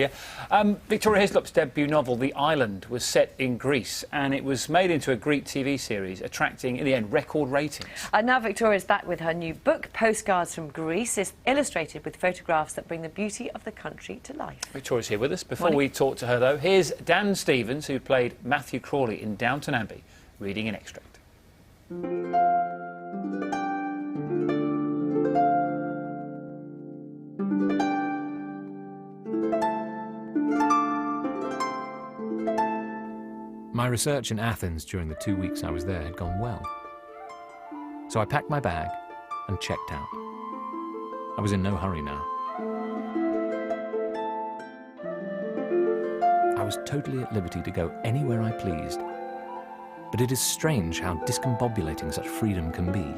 Yeah. Victoria Hislop's debut novel, The Island, was set in Greece, and it was made into a Greek TV series, attracting, in the end, record ratings. And now Victoria's back with her new book, Postcards from Greece. It's illustrated with photographs that bring the beauty of the country to life. Victoria's here with us. Before we talk to her, though, here's Dan Stevens, who played Matthew Crawley in Downton Abbey, reading an extract. My research in Athens during the 2 weeks I was there had gone well. So I packed my bag and checked out. I was in no hurry now. I was totally at liberty to go anywhere I pleased. But it is strange how discombobulating such freedom can be.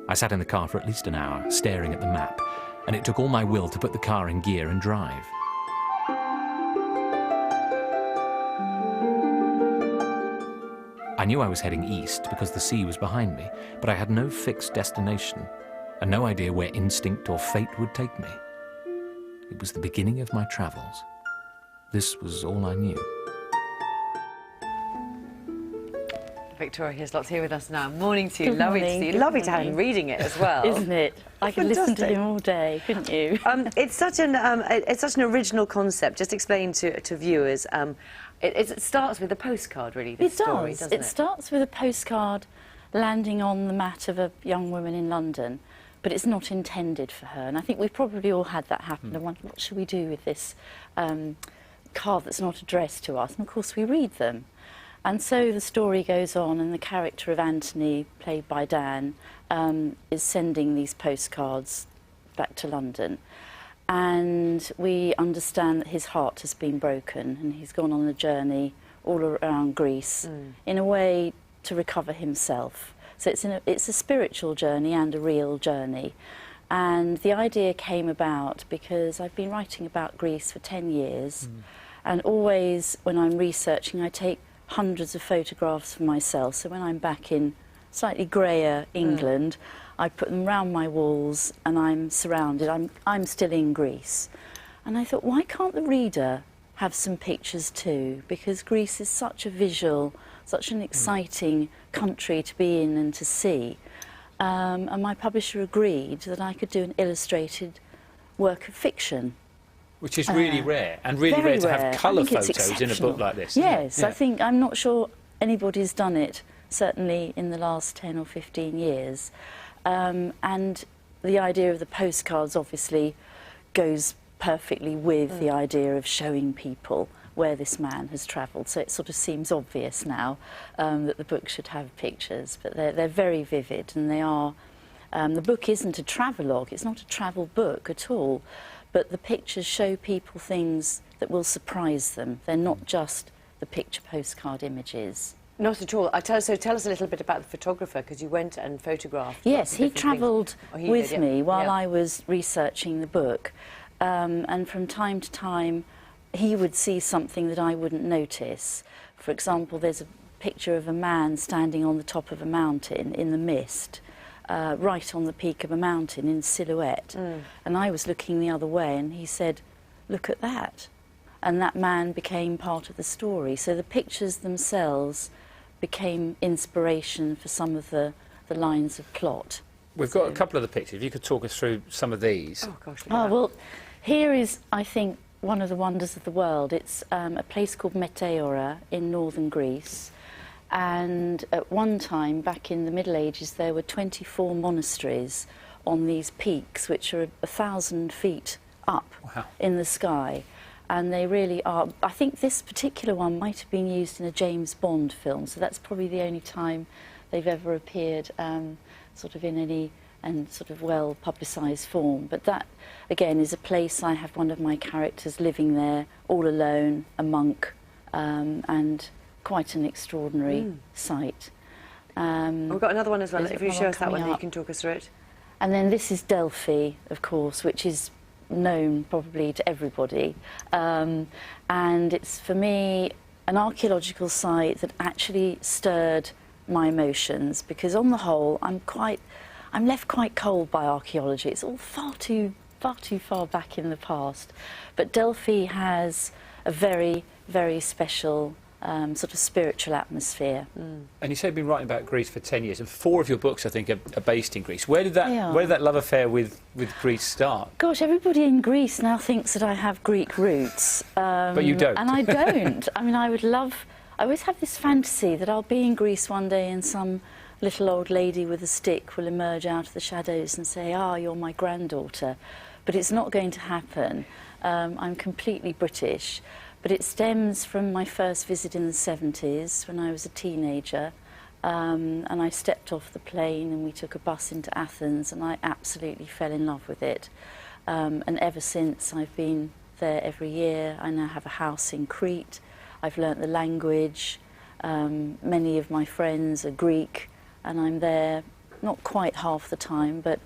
I sat in the car for at least an hour, staring at the map, and it took all my will to put the car in gear and drive. I knew I was heading east because the sea was behind me, but I had no fixed destination and no idea where instinct or fate would take me. It was the beginning of my travels. This was all I knew. Victoria Hislop's here with us now. Morning to you. Good Lovely morning. to see you. Good Lovely to have morning. him reading it as well. Isn't it? I could listen to Fantastic. him all day, couldn't you? It's such an original concept. Just explain to viewers. It starts with a postcard, really. This story, doesn't it? It starts with a postcard landing on the mat of a young woman in London, but it's not intended for her. And I think we've probably all had that happen. And wondered, what should we do with this card that's not addressed to us? And of course, we read them. And so the story goes on, and the character of Anthony, played by Dan, is sending these postcards back to London. And we understand that his heart has been broken, and he's gone on a journey all around Greece in a way to recover himself. So it's a spiritual journey and a real journey. And the idea came about because I've been writing about Greece for 10 years, and always when I'm researching, I take hundreds of photographs for myself. So when I'm back in slightly greyer England, I put them round my walls and I'm surrounded. I'm still in Greece. And I thought, why can't the reader have some pictures too? Because Greece is such a visual, such an exciting country to be in and to see. And my publisher agreed that I could do an illustrated work of fiction. Which is really rare, and really rare to have colour photos in a book like this. Yes, Yeah. I'm not sure anybody's done it, certainly in the last 10 or 15 years. And the idea of the postcards obviously goes perfectly with the idea of showing people where this man has travelled. So it sort of seems obvious now that the book should have pictures, but they're very vivid, and they are. The book isn't a travelogue, it's not a travel book at all, but the pictures show people things that will surprise them. They're not just the picture postcard images. Not at all. So tell us a little bit about the photographer, because you went and photographed. Yes, he travelled with me while Yeah. I was researching the book. And from time to time, he would see something that I wouldn't notice. For example, there's a picture of a man standing on the top of a mountain in the mist, right on the peak of a mountain in silhouette. And I was looking the other way, and he said, "Look at that." And that man became part of the story. So the pictures themselves became inspiration for some of the lines of plot. We've got a couple of the pictures. If you could talk us through some of these. Oh, gosh, look at that. Well, here is, I think, one of the wonders of the world. It's a place called Meteora in northern Greece. And at one time, back in the Middle Ages, there were 24 monasteries on these peaks, which are 1,000 feet up in the sky. And they really are. I think this particular one might have been used in a James Bond film, so that's probably the only time they've ever appeared sort of in any sort of well-publicised form. But that, again, is a place I have one of my characters living there, all alone, a monk, and quite an extraordinary sight. We've got another one as well. There's If you another show one us that one, coming then you up. can talk us through it. And then this is Delphi, of course, which is known probably to everybody. And it's, for me, an archaeological site that actually stirred my emotions, because on the whole, I'm left quite cold by archaeology. It's all far too far too far back in the past. But Delphi has a very, very special sort of spiritual atmosphere. And you say you've been writing about Greece for 10 years, and 4 of your books, I think, are based in Greece. Where did that love affair with Greece start? Gosh, everybody in Greece now thinks that I have Greek roots. But you don't. And I don't. I mean, I always have this fantasy that I'll be in Greece one day and some little old lady with a stick will emerge out of the shadows and say, "Ah, you're my granddaughter." But it's not going to happen. I'm completely British. But it stems from my first visit in the 70s when I was a teenager, and I stepped off the plane and we took a bus into Athens, and I absolutely fell in love with it. And ever since, I've been there every year. I now have a house in Crete. I've learnt the language. Many of my friends are Greek, and I'm there not quite half the time, but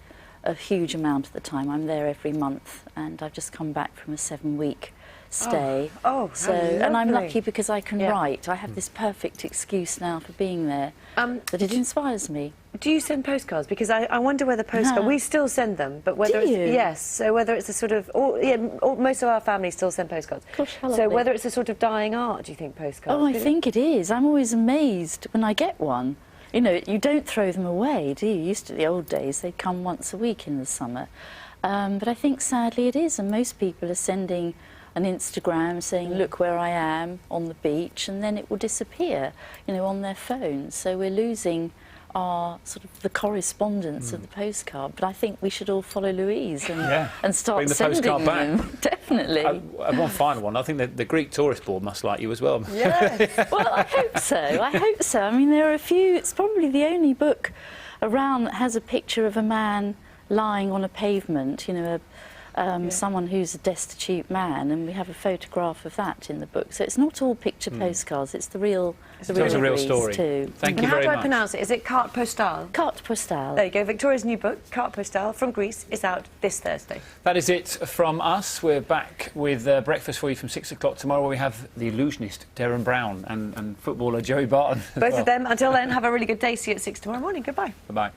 a huge amount of the time. I'm there every month, and I've just come back from a 7-week stay. And I'm lucky because I can write. I have this perfect excuse now for being there, that it inspires me. Do you send postcards? Because I wonder whether postcards... We still send them, but whether Do you? Yes, so whether it's a sort of... most of our family still send postcards. Gosh, how so lovely. whether it's a sort of dying art, do you think, postcards? Oh, I think it is. I'm always amazed when I get one. You know, you don't throw them away, do you? Used to the old days, they'd come once a week in the summer. But I think, sadly, it is, and most people are sending an Instagram saying, look where I am on the beach, and then it will disappear, you know, on their phone. So we're losing our sort of the correspondence of the postcard. But I think we should all follow Louise and start Bring the sending postcard back. them. Definitely. One final one. I think that the Greek tourist board must like you as well. Yes. Well, I hope so. I hope so. I mean, there are a few. It's probably the only book around that has a picture of a man lying on a pavement, you know, someone who's a destitute man, and we have a photograph of that in the book. So it's not all picture postcards, it's the real story too. Thank you How very do I much. pronounce it? Is it Carte Postale? Carte Postale. There you go. Victoria's new book, Carte Postale from Greece, is out this Thursday. That is it from us. We're back with breakfast for you from 6 o'clock tomorrow, where we have the illusionist Darren Brown and footballer Joey Barton. Both of them. Until then, have a really good day. See you at 6 tomorrow morning. Goodbye. Bye-bye.